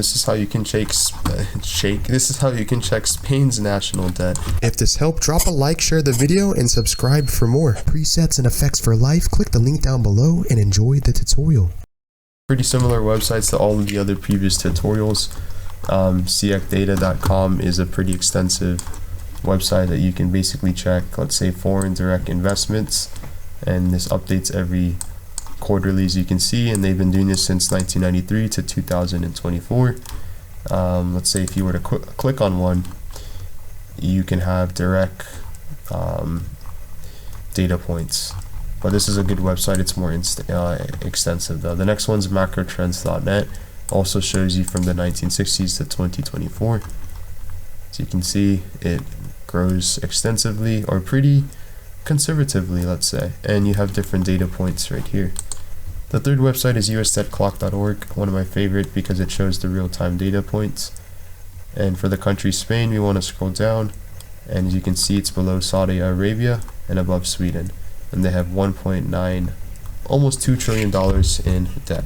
This is how you can check Spain's national debt. If this helped, drop a like, share the video, and subscribe for more. Presets and effects for life, click the link down below and enjoy the tutorial. Pretty similar websites to all of the other previous tutorials. CXData.com is a pretty extensive website that you can basically check, let's say, foreign direct investments, and this updates every quarterly, as you can see, and they've been doing this since 1993 to 2024. Let's say if you were to click on one, you can have direct data points, but this is a good website. It's more extensive though. The next one's macrotrends.net, also shows you from the 1960s to 2024. As you can see, it grows extensively, or pretty conservatively, let's say, and you have different data points right here. The third website is usdebtclock.org, one of my favorite because it shows the real-time data points. And for the country Spain, we want to scroll down, and as you can see, it's below Saudi Arabia and above Sweden, and they have 1.9, almost $2 trillion in debt.